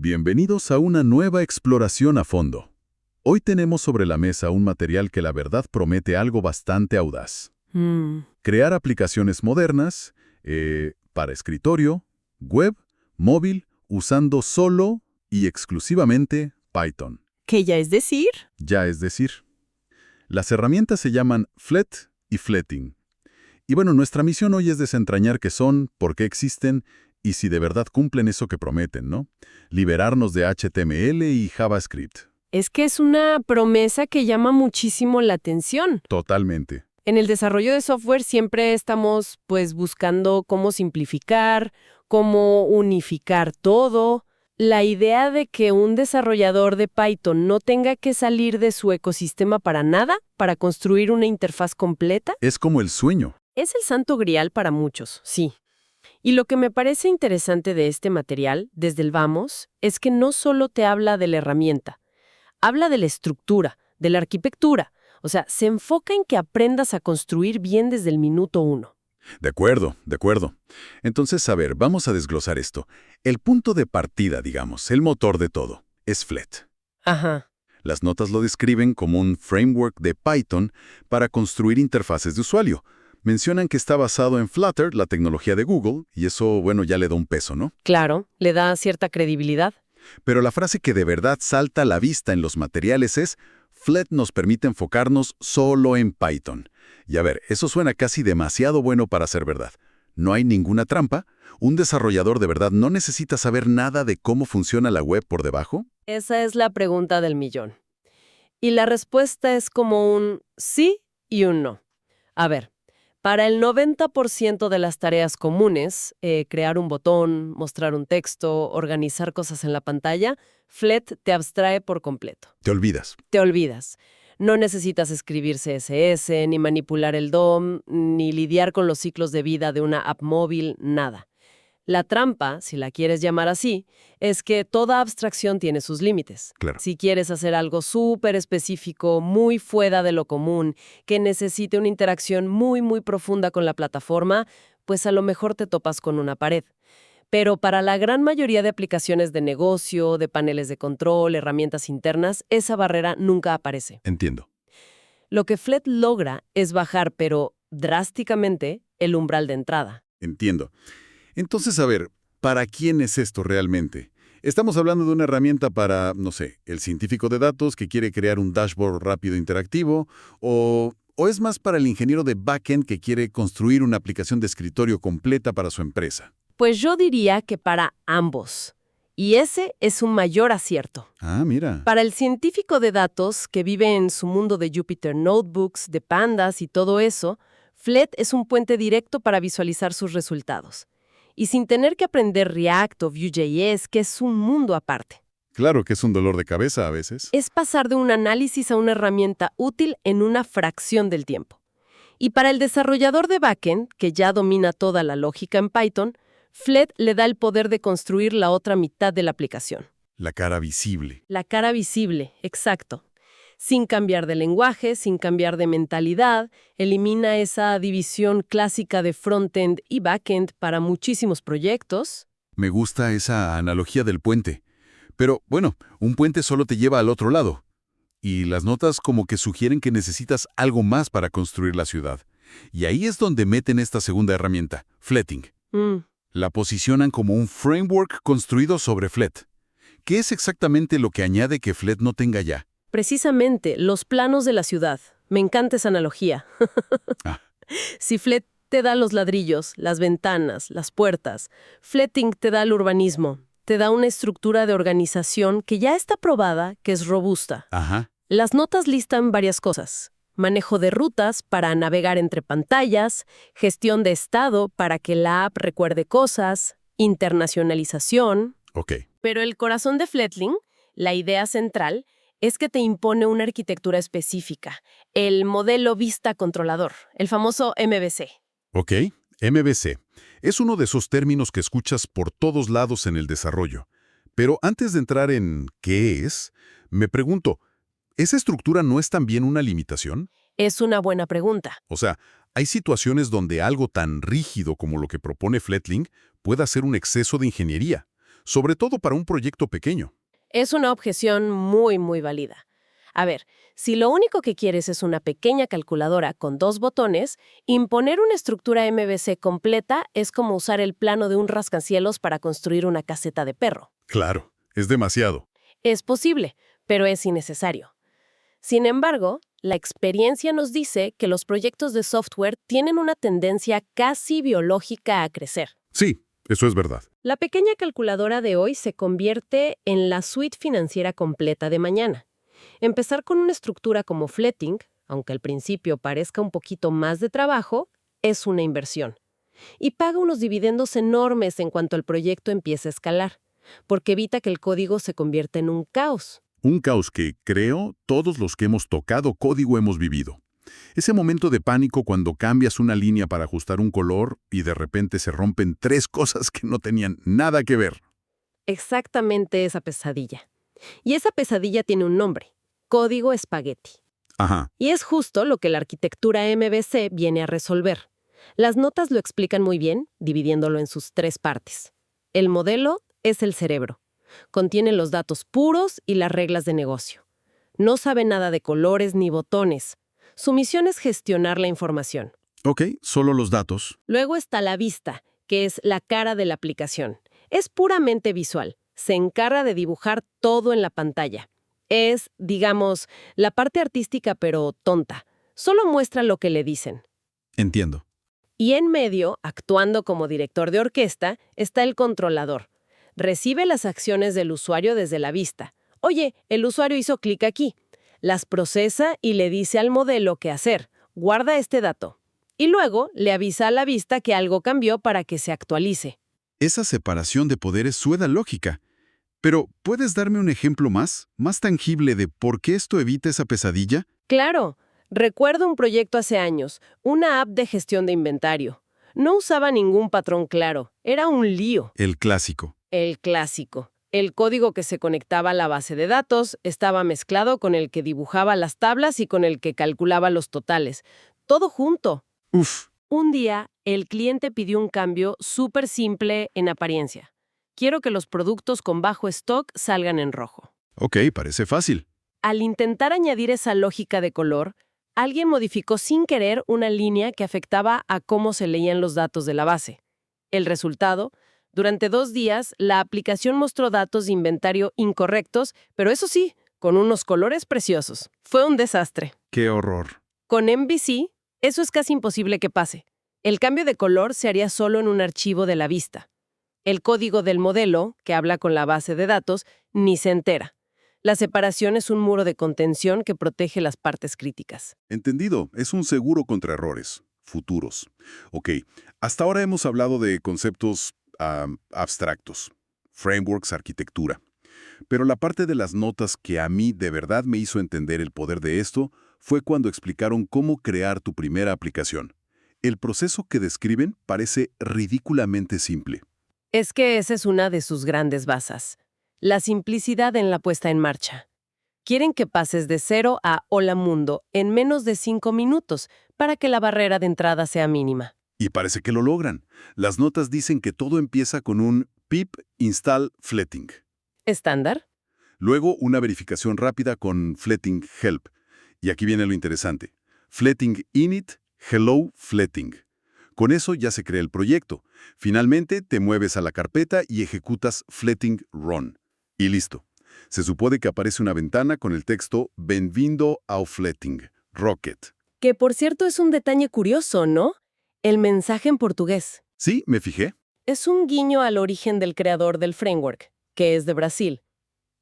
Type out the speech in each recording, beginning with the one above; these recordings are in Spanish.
Bienvenidos a una nueva exploración a fondo. Hoy tenemos sobre la mesa un material que la verdad promete algo bastante audaz. Crear aplicaciones modernas para escritorio, web, móvil, usando solo y exclusivamente Python. ¿Qué ya es decir? Ya es decir, las herramientas se llaman Flet y Fletting. Y bueno, nuestra misión hoy es desentrañar qué son, por qué existen y si de verdad cumplen eso que prometen, ¿no? Liberarnos de HTML y JavaScript. Es que es una promesa que llama muchísimo la atención. Totalmente. En el desarrollo de software siempre estamos buscando cómo simplificar, cómo unificar todo. La idea de que un desarrollador de Python no tenga que salir de su ecosistema para nada, para construir una interfaz completa, Es como el sueño. es el santo grial para muchos, sí. Y lo que me parece interesante de este material, desde el vamos, es que no solo te habla de la herramienta, habla de la estructura, de la arquitectura. O sea, se enfoca en que aprendas a construir bien desde el minuto uno. De acuerdo, de acuerdo. Entonces, a ver, vamos a desglosar esto. El punto de partida, digamos, el motor de todo, es Flet. Ajá. Las notas lo describen como un framework de Python para construir interfaces de usuario. Mencionan que está basado en Flutter, la tecnología de Google, y eso, bueno, ya le da un peso, ¿no? Claro, le da cierta credibilidad. Pero la frase que de verdad salta a la vista en los materiales es Flet nos permite enfocarnos solo en Python. Y a ver, eso suena casi demasiado bueno para ser verdad. No hay ninguna trampa. ¿Un desarrollador de verdad no necesita saber nada de cómo funciona la web por debajo? Esa es la pregunta del millón. Y la respuesta es como un sí y un no. A ver, para el 90% de las tareas comunes, crear un botón, mostrar un texto, organizar cosas en la pantalla, Flet te abstrae por completo. Te olvidas. Te olvidas. No necesitas escribir CSS, ni manipular el DOM, ni lidiar con los ciclos de vida de una app móvil, nada. La trampa, si la quieres llamar así, es que toda abstracción tiene sus límites. Claro. Si quieres hacer algo súper específico, muy fuera de lo común, que necesite una interacción muy profunda con la plataforma, pues a lo mejor te topas con una pared. Pero para la gran mayoría de aplicaciones de negocio, de paneles de control, herramientas internas, esa barrera nunca aparece. Entiendo. Lo que Flet logra es bajar, pero drásticamente, el umbral de entrada. Entiendo. Entonces, a ver, ¿para quién es esto realmente? ¿Estamos hablando de una herramienta para, no sé, el científico de datos que quiere crear un dashboard rápido interactivo? ¿O es más para el ingeniero de backend que quiere construir una aplicación de escritorio completa para su empresa? Pues yo diría que para ambos. Y ese es un mayor acierto. Ah, mira. Para el científico de datos que vive en su mundo de Jupyter Notebooks, de pandas y todo eso, Flet es un puente directo para visualizar sus resultados. Y sin tener que aprender React o Vue.js, que es un mundo aparte. Claro que es un dolor de cabeza a veces. Es pasar de un análisis a una herramienta útil en una fracción del tiempo. Y para el desarrollador de backend, que ya domina toda la lógica en Python, Flet le da el poder de construir la otra mitad de la aplicación. La cara visible. La cara visible, exacto. Sin cambiar de lenguaje, sin cambiar de mentalidad, elimina esa división clásica de frontend y backend para muchísimos proyectos. Me gusta esa analogía del puente. Pero, bueno, un puente solo te lleva al otro lado. Y las notas como que sugieren que necesitas algo más para construir la ciudad. Y ahí es donde meten esta segunda herramienta, Fletting. La posicionan como un framework construido sobre Flet. ¿Qué es exactamente lo que añade que Flet no tenga ya? Precisamente, los planos de la ciudad. Me encanta esa analogía. Ah. Si Flet te da los ladrillos, las ventanas, las puertas, Fletting te da el urbanismo, te da una estructura de organización que ya está probada, que es robusta. Ajá. Las notas listan varias cosas. Manejo de rutas para navegar entre pantallas, gestión de estado para que la app recuerde cosas, internacionalización. Ok. Pero el corazón de Fletling, la idea central, es que te impone una arquitectura específica, el modelo vista controlador, el famoso MVC. Ok. MVC. Es uno de esos términos que escuchas por todos lados en el desarrollo. Pero antes de entrar en ¿qué es?, me pregunto, ¿esa estructura no es también una limitación? Es una buena pregunta. O sea, hay situaciones donde algo tan rígido como lo que propone Fletling pueda ser un exceso de ingeniería. sobre todo para un proyecto pequeño. Es una objeción muy, muy válida. A ver, si lo único que quieres es una pequeña calculadora con 2 botones, imponer una estructura MVC completa es como usar el plano de un rascacielos para construir una caseta de perro. Claro, es demasiado. Es posible, pero es innecesario. Sin embargo, la experiencia nos dice que los proyectos de software tienen una tendencia casi biológica a crecer. Sí, eso es verdad. La pequeña calculadora de hoy se convierte en la suite financiera completa de mañana. Empezar con una estructura como Fletting, aunque al principio parezca un poquito más de trabajo, es una inversión. Y paga unos dividendos enormes en cuanto el proyecto empiece a escalar, porque evita que el código se convierta en un caos. Un caos que, creo, todos los que hemos tocado código hemos vivido. Ese momento de pánico cuando cambias una línea para ajustar un color y de repente se rompen 3 cosas que no tenían nada que ver. Exactamente esa pesadilla. Y esa pesadilla tiene un nombre: código espagueti. Ajá. Y es justo lo que la arquitectura MVC viene a resolver. Las notas lo explican muy bien, dividiéndolo en sus 3 partes. El modelo es el cerebro. Contiene los datos puros y las reglas de negocio. No sabe nada de colores ni botones. Su misión es gestionar la información. Ok, solo los datos. Luego está la vista, que es la cara de la aplicación. Es puramente visual. Se encarga de dibujar todo en la pantalla. Es, digamos, la parte artística pero tonta. Solo muestra lo que le dicen. Entiendo. Y en medio, actuando como director de orquesta, está el controlador. Recibe las acciones del usuario desde la vista. Oye, el usuario hizo clic aquí. Las procesa y le dice al modelo qué hacer. Guarda este dato. Y luego le avisa a la vista que algo cambió para que se actualice. Esa separación de poderes suena lógica. Pero, ¿puedes darme un ejemplo más tangible de por qué esto evita esa pesadilla? Claro, recuerdo un proyecto hace años, una app de gestión de inventario. No usaba ningún patrón claro, era un lío. El clásico. El clásico. El código que se conectaba a la base de datos estaba mezclado con el que dibujaba las tablas y con el que calculaba los totales. Todo junto. Uf. Un día, el cliente pidió un cambio súper simple en apariencia. Quiero que los productos con bajo stock salgan en rojo. Ok, parece fácil. Al intentar añadir esa lógica de color, alguien modificó sin querer una línea que afectaba a cómo se leían los datos de la base. El resultado: durante 2 días, la aplicación mostró datos de inventario incorrectos, pero eso sí, con unos colores preciosos. Fue un desastre. ¡Qué horror! Con MVC, eso es casi imposible que pase. El cambio de color se haría solo en un archivo de la vista. El código del modelo, que habla con la base de datos, ni se entera. La separación es un muro de contención que protege las partes críticas. Entendido, es un seguro contra errores futuros. Ok, hasta ahora hemos hablado de conceptos abstractos, frameworks, arquitectura. Pero la parte de las notas que a mí de verdad me hizo entender el poder de esto fue cuando explicaron cómo crear tu primera aplicación. El proceso que describen parece ridículamente simple. Es que esa es una de sus grandes bazas. La simplicidad en la puesta en marcha. Quieren que pases de 0 a Hola Mundo en menos de 5 minutos para que la barrera de entrada sea mínima. Y parece que lo logran. Las notas dicen que todo empieza con un pip install Fletting. ¿Estándar? Luego una verificación rápida con Fletting help. Y aquí viene lo interesante. Fletting init, hello Fletting. Con eso ya se crea el proyecto. Finalmente te mueves a la carpeta y ejecutas Fletting run. Y listo. Se supone que aparece una ventana con el texto Bem-vindo ao Fletting, Rocket. Que por cierto es un detalle curioso, ¿no? El mensaje en portugués. Sí, me fijé. Es un guiño al origen del creador del framework, que es de Brasil.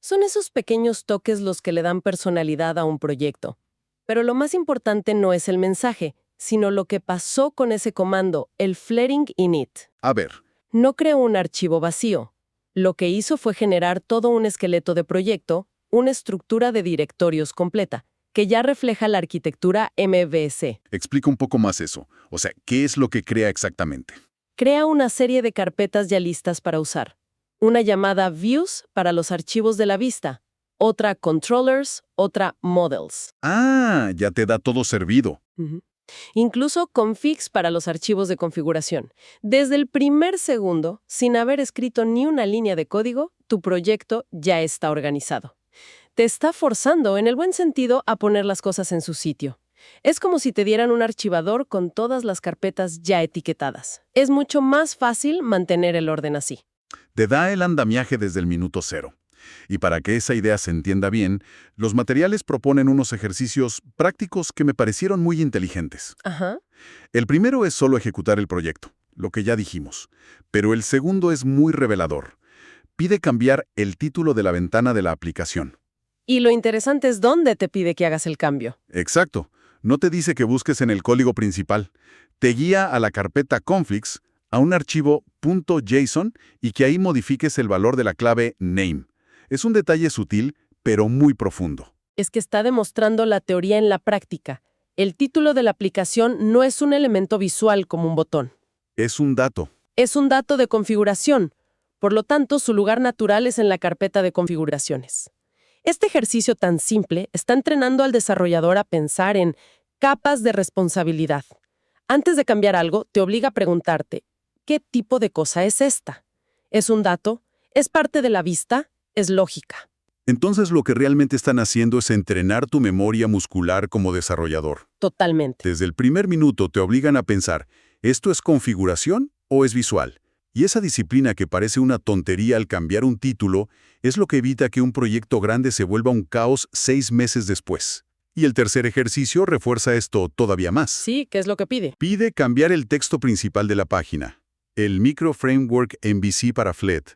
Son esos pequeños toques los que le dan personalidad a un proyecto. Pero lo más importante no es el mensaje, sino lo que pasó con ese comando, el Fletting init. A ver. No creó un archivo vacío. Lo que hizo fue generar todo un esqueleto de proyecto, una estructura de directorios completa, que ya refleja la arquitectura MVC. Explica un poco más eso. O sea, ¿qué es lo que crea exactamente? Crea una serie de carpetas ya listas para usar. Una llamada Views para los archivos de la vista, otra Controllers, otra Models. Ah, ya te da todo servido. Incluso configs para los archivos de configuración. Desde el primer segundo, sin haber escrito ni una línea de código, tu proyecto ya está organizado. Te está forzando, en el buen sentido, a poner las cosas en su sitio. Es como si te dieran un archivador con todas las carpetas ya etiquetadas. Es mucho más fácil mantener el orden así. Te da el andamiaje desde el minuto cero. Y para que esa idea se entienda bien, los materiales proponen unos ejercicios prácticos que me parecieron muy inteligentes. Ajá. El primero es solo ejecutar el proyecto, lo que ya dijimos. Pero el segundo es muy revelador. Pide cambiar el título de la ventana de la aplicación. Y lo interesante es dónde te pide que hagas el cambio. Exacto. No te dice que busques en el código principal. Te guía a la carpeta configs, a un archivo .json y que ahí modifiques el valor de la clave name. Es un detalle sutil, pero muy profundo. Es que está demostrando la teoría en la práctica. El título de la aplicación no es un elemento visual como un botón. Es un dato. Es un dato de configuración. Por lo tanto, su lugar natural es en la carpeta de configuraciones. Este ejercicio tan simple está entrenando al desarrollador a pensar en capas de responsabilidad. Antes de cambiar algo, te obliga a preguntarte, ¿qué tipo de cosa es esta? ¿Es un dato? ¿Es parte de la vista? ¿Es lógica? Entonces lo que realmente están haciendo es entrenar tu memoria muscular como desarrollador. Totalmente. Desde el primer minuto te obligan a pensar, ¿esto es configuración o es visual? Y esa disciplina que parece una tontería al cambiar un título es lo que evita que un proyecto grande se vuelva un caos 6 meses después. Y el tercer ejercicio refuerza esto todavía más. Sí, ¿qué es lo que pide? Pide cambiar el texto principal de la página, el Micro Framework MVC para Flat.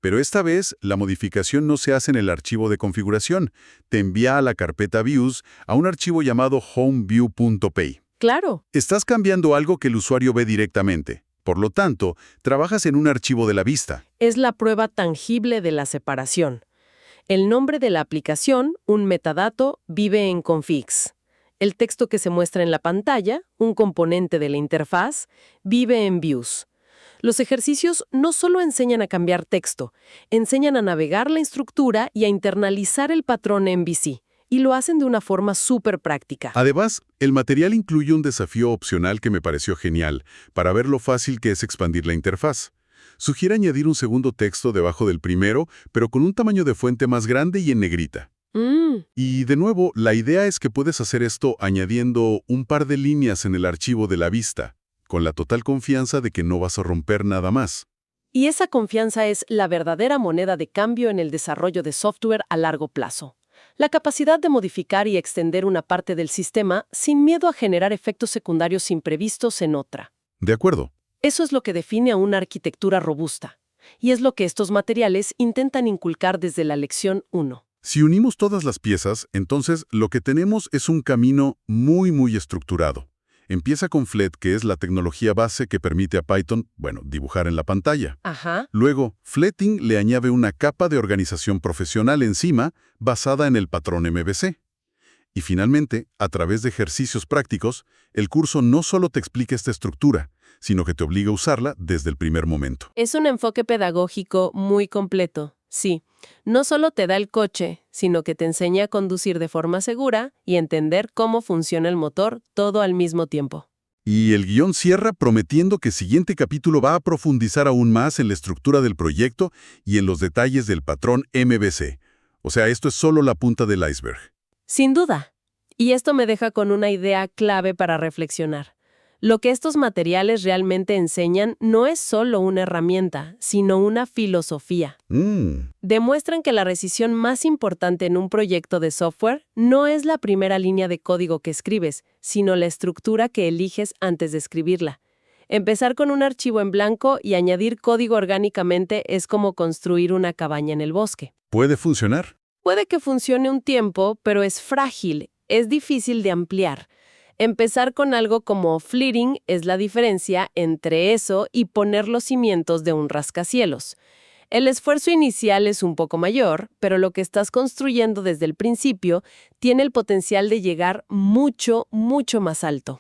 Pero esta vez, la modificación no se hace en el archivo de configuración. Te envía a la carpeta Views a un archivo llamado homeview.py. Claro. Estás cambiando algo que el usuario ve directamente. Por lo tanto, trabajas en un archivo de la vista. Es la prueba tangible de la separación. El nombre de la aplicación, un metadato, vive en configs. El texto que se muestra en la pantalla, un componente de la interfaz, vive en views. Los ejercicios no solo enseñan a cambiar texto, enseñan a navegar la estructura y a internalizar el patrón MVC, y lo hacen de una forma súper práctica. Además, el material incluye un desafío opcional que me pareció genial, para ver lo fácil que es expandir la interfaz. Sugiere añadir un segundo texto debajo del primero, pero con un tamaño de fuente más grande y en negrita. Y de nuevo, la idea es que puedes hacer esto añadiendo un par de líneas en el archivo de la vista, con la total confianza de que no vas a romper nada más. Y esa confianza es la verdadera moneda de cambio en el desarrollo de software a largo plazo. La capacidad de modificar y extender una parte del sistema sin miedo a generar efectos secundarios imprevistos en otra. De acuerdo. Eso es lo que define a una arquitectura robusta. Y es lo que estos materiales intentan inculcar desde la lección 1. Si unimos todas las piezas, entonces lo que tenemos es un camino muy estructurado. Empieza con Flat, que es la tecnología base que permite a Python, dibujar en la pantalla. Ajá. Luego, Flatting le añade una capa de organización profesional encima, basada en el patrón MVC. Y finalmente, a través de ejercicios prácticos, el curso no solo te explica esta estructura, sino que te obliga a usarla desde el primer momento. Es un enfoque pedagógico muy completo. Sí, no solo te da el coche, sino que te enseña a conducir de forma segura y entender cómo funciona el motor todo al mismo tiempo. Y el guión cierra prometiendo que el siguiente capítulo va a profundizar aún más en la estructura del proyecto y en los detalles del patrón MVC. O sea, esto es solo la punta del iceberg. Sin duda. Y esto me deja con una idea clave para reflexionar. Lo que estos materiales realmente enseñan no es solo una herramienta, sino una filosofía. Demuestran que la decisión más importante en un proyecto de software no es la primera línea de código que escribes, sino la estructura que eliges antes de escribirla. Empezar con un archivo en blanco y añadir código orgánicamente es como construir una cabaña en el bosque. ¿Puede funcionar? Puede que funcione un tiempo, pero es frágil, es difícil de ampliar. Empezar con algo como Fleeting es la diferencia entre eso y poner los cimientos de un rascacielos. El esfuerzo inicial es un poco mayor, pero lo que estás construyendo desde el principio tiene el potencial de llegar mucho más alto.